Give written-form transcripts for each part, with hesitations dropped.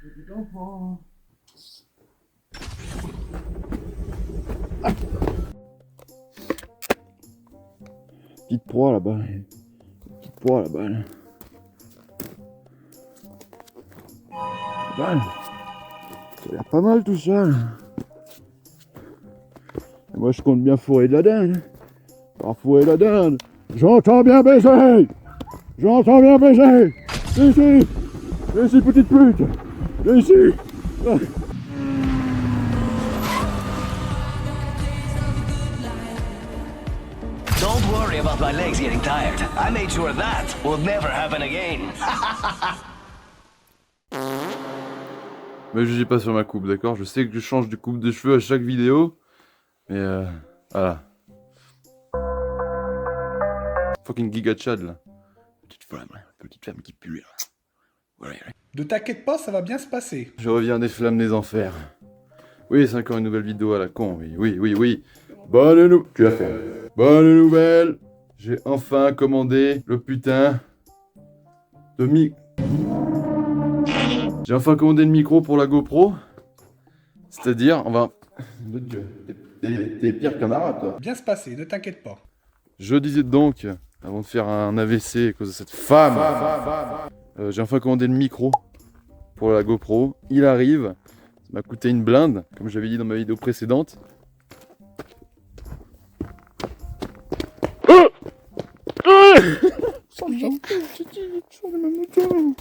Petit enfant. Petite proie là-bas. Petite proie là-bas. Là. Ça a l'air pas mal tout ça. Et moi je compte bien fourrer de la dinde. Alors fourrer de la dinde. J'entends bien baiser. J'entends bien baiser. Ici. Ici petite pute. Ici. Ah. Don't worry about my legs getting tired. I made sure that will never happen again. Me jugez pas sur ma coupe, d'accord? Je sais que je change de coupe de cheveux à chaque vidéo. Mais voilà. Fucking giga Chad là. Petite femme qui pue là. Voilà. Ne t'inquiète pas, ça va bien se passer. Je reviens des flammes des enfers. Oui, c'est encore une nouvelle vidéo à la con, oui. Bonne nouvelle. Tu as fait. Bonne nouvelle. J'ai enfin commandé le putain de J'ai enfin commandé le micro pour la GoPro. C'est-à-dire, on va... T'es pire qu'un arabe, toi. Bien se passer, ne t'inquiète pas. Je disais donc, avant de faire un AVC à cause de cette femme, j'ai enfin commandé le micro pour la GoPro. Il arrive. Ça m'a coûté une blinde, comme j'avais dit dans ma vidéo précédente.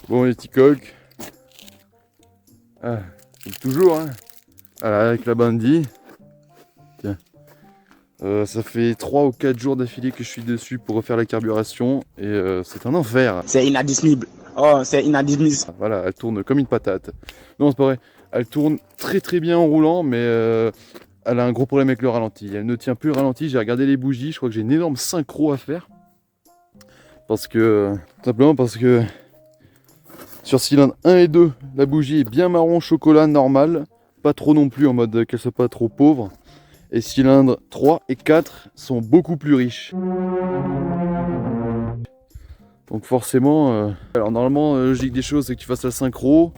Bon, les petits coqs. Ah, comme toujours, hein. Voilà, avec la bandit. Tiens. Ça fait 3 ou 4 jours d'affilée que je suis dessus pour refaire la carburation. Et c'est un enfer. C'est inadmissible. Oh, c'est inadmissible. Voilà, elle tourne comme une patate. Non, c'est pas vrai. Elle tourne très très bien en roulant, mais elle a un gros problème avec le ralenti. Elle ne tient plus le ralenti. J'ai regardé les bougies. Je crois que j'ai une énorme synchro à faire. Parce que, tout simplement parce que sur cylindre 1 et 2, la bougie est bien marron chocolat normal. Pas trop non plus en mode qu'elle soit pas trop pauvre. Et cylindres 3 et 4 sont beaucoup plus riches. Donc forcément, alors normalement, la logique des choses, c'est que tu fasses la synchro.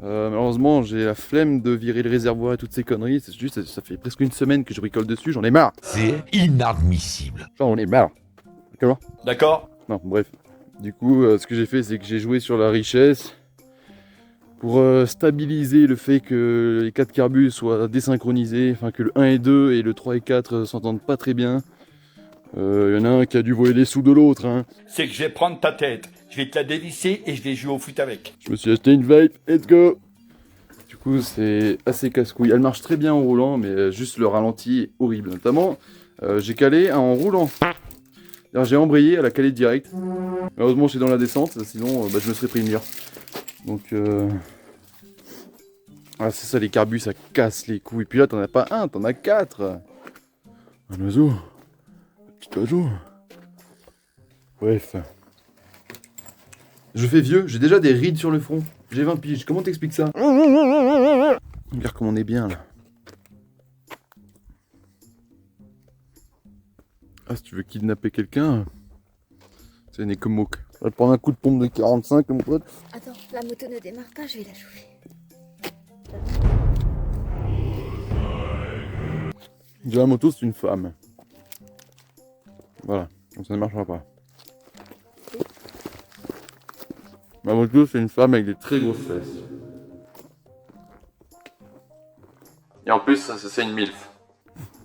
Malheureusement, j'ai la flemme de virer le réservoir et toutes ces conneries. C'est juste, ça fait presque une semaine que je bricole dessus, j'en ai marre. C'est inadmissible. J'en ai marre. D'accord ? D'accord. Non, bref. Du coup, ce que j'ai fait, c'est que j'ai joué sur la richesse pour stabiliser le fait que les 4 carbus soient désynchronisés, enfin que le 1 et 2 et le 3 et 4 s'entendent pas très bien. Il y en a un qui a dû voler les sous de l'autre, hein. C'est que je vais prendre ta tête, je vais te la dévisser et je vais jouer au foot avec. Je me suis acheté une vape, let's go. Du coup, c'est assez casse-couille. Elle marche très bien en roulant, mais juste le ralenti est horrible. Notamment, j'ai calé en roulant. Alors, j'ai embrayé, elle a calé direct. Malheureusement, je suis dans la descente, sinon je me serais pris une mire. Donc, ah, c'est ça, les carbus, ça casse les couilles. Et puis là, t'en as pas un, t'en as 4. Un oiseau. Un petit oiseau. Bref. Je fais vieux, j'ai déjà des rides sur le front. J'ai 20 piges, comment t'expliques ça? Regarde comme on est bien là. Ah, si tu veux kidnapper quelqu'un, c'est une écomoque. Je vais te prendre un coup de pompe de 45, mon pote. Attends, la moto ne démarre pas, je vais la chauffer. Déjà, la moto, c'est une femme. Voilà, donc ça ne marchera pas. Ma moto, c'est une femme avec des très grosses fesses. Et en plus, ça c'est une MILF.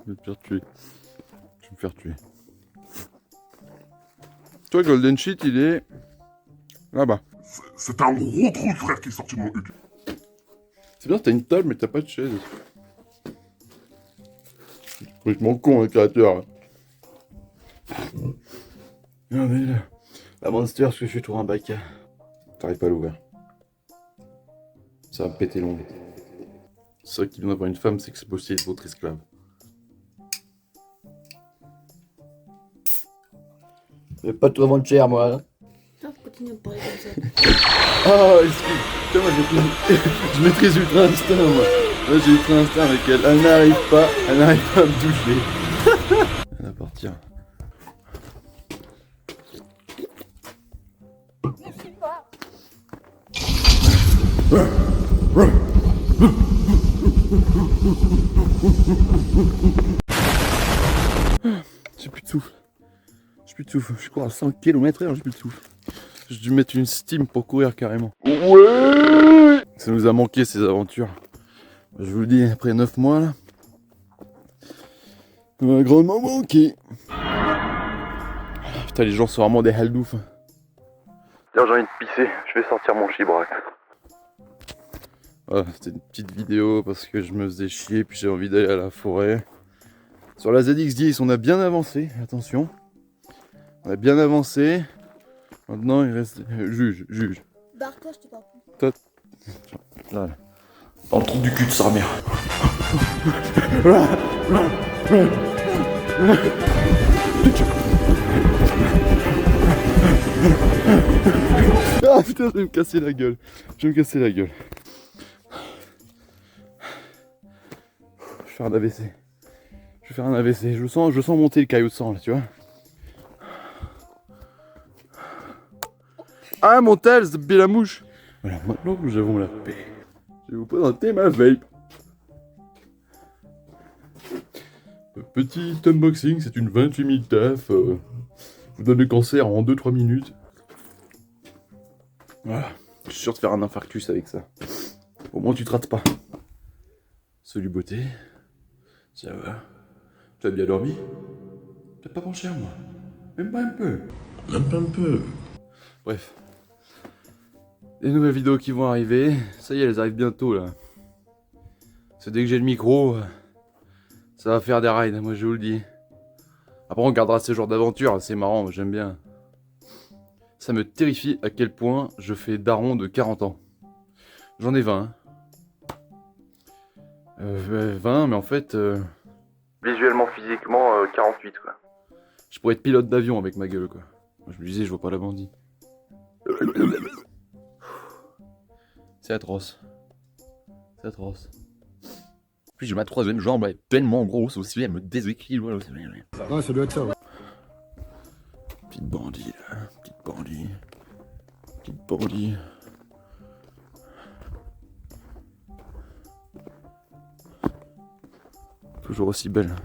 Je vais te faire tuer. Je vais me faire tuer. Toi, Golden Sheet, il est là-bas. C'est un gros trou, frère, qui est sorti de mon cul. C'est bien, t'as une table, mais t'as pas de chaise. C'est complètement con, le créateur. Regardez là. La Monster, parce que je suis tout un bac. T'arrives pas à l'ouvrir. Ça va me péter l'ongle. C'est vrai qu'il vient d'avoir une femme, c'est que c'est possible d'être votre esclave. Je vais pas tout vendre cher, moi. Hein. Non, continue à me parler comme ça. Ah, excuse. Putain, moi je maîtrise Ultra Instinct, moi. Là, j'ai Ultra Instinct avec elle. Elle n'arrive pas à me toucher. Elle va partir. J'ai plus de souffle. J'ai plus de souffle. Je cours à 100 km/h, j'ai plus de souffle. J'ai dû mettre une Steam pour courir carrément. Ouais, ça nous a manqué ces aventures. Je vous le dis, après 9 mois là, ça m'a grandement manqué. Putain, les gens sont vraiment des haldoufs. Tiens, j'ai envie de pisser, je vais sortir mon chibrac. Voilà, c'était une petite vidéo parce que je me faisais chier puis j'ai envie d'aller à la forêt. Sur la ZX10, on a bien avancé, attention. On a bien avancé. Maintenant, il reste... Juge. Barre-toi, je te parle plus. Toi... Là. Dans le trou du cul de sa mère. Ah putain, je vais me casser la gueule. Je vais faire un AVC. Je sens monter le caillot de sang là, tu vois. Ah, mon tel, c'est bien la mouche. Voilà, maintenant que nous avons la paix, je vais vous présenter ma vape. Petit unboxing, c'est une 28 000 taf. Vous donne le cancer en 2-3 minutes. Voilà, je suis sûr de faire un infarctus avec ça. Au moins tu te rates pas. Salut beauté. Ça va? Tu as bien dormi? T'as pas pensé à moi? Même pas un peu. Bref. Les nouvelles vidéos qui vont arriver, ça y est, elles arrivent bientôt là. C'est dès que j'ai le micro, ça va faire des rides, moi je vous le dis. Après on gardera ce genre d'aventure, c'est marrant, j'aime bien. Ça me terrifie à quel point je fais daron de 40 ans. J'en ai 20. 20, mais en fait... Visuellement, physiquement, 48 quoi. Je pourrais être pilote d'avion avec ma gueule quoi. Moi, je me disais, je vois pas la bandit. C'est atroce. Puis j'ai ma troisième jambe, elle est tellement grosse aussi, elle me déséquilibre. Ouais, ça doit être ça. Ouais. Petite bandit là, petite bandit. Toujours aussi belle.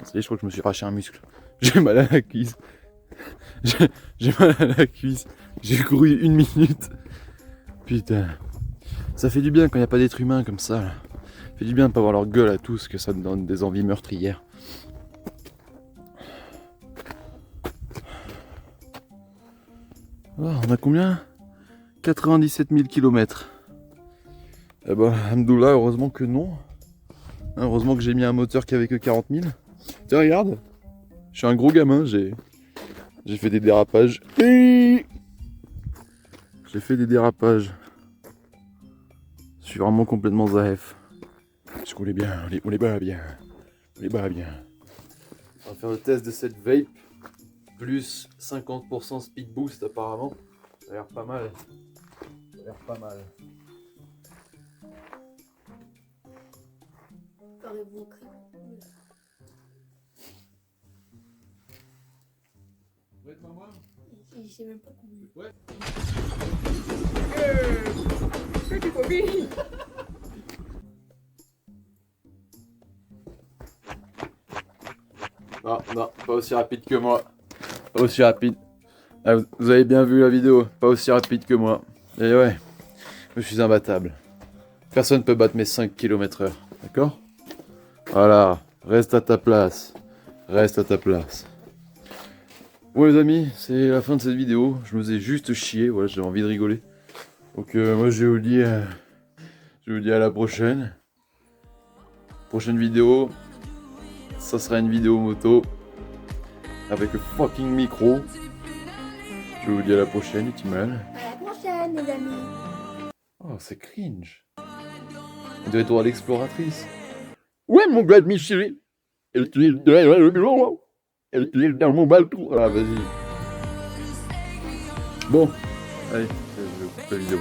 Ça y est, je crois que je me suis arraché un muscle. J'ai mal à la cuisse. J'ai mal à la cuisse. J'ai couru 1 minute. Putain. Ça fait du bien quand il n'y a pas d'être humain comme ça. Là. Ça fait du bien de pas voir leur gueule à tous, que ça me donne des envies meurtrières. Oh, on a combien? 97 000 km. Eh ben, Hamdoullah, heureusement que non. Hein, heureusement que j'ai mis un moteur qui avait que 40 000. Tiens, regarde. Je suis un gros gamin, j'ai fait des dérapages. J'ai fait des dérapages. Je suis vraiment complètement zahef. Je roulais bien, on les bat bien. On va faire le test de cette vape. Plus 50% speed boost apparemment. Ça a l'air pas mal. Parlez-vous au cri. Il sait même pas comment. Non, pas aussi rapide que moi. Pas aussi rapide. Ah, vous avez bien vu la vidéo, pas aussi rapide que moi. Et ouais, je suis imbattable. Personne peut battre mes 5 km/h, d'accord? Voilà, reste à ta place. Bon les amis, c'est la fin de cette vidéo. Je me faisais juste chier, voilà, j'ai envie de rigoler. Donc moi je vous dis à la prochaine. Prochaine vidéo, ça sera une vidéo moto avec le fucking micro. Je vous dis à la prochaine, Utimal. À la prochaine, les amis. Oh, c'est cringe. On dirait toi l'exploratrice. Ouais, mon gars de Michel. Elle est dans mon balcon. Ah, vas-y. Bon, allez, je vais couper la vidéo.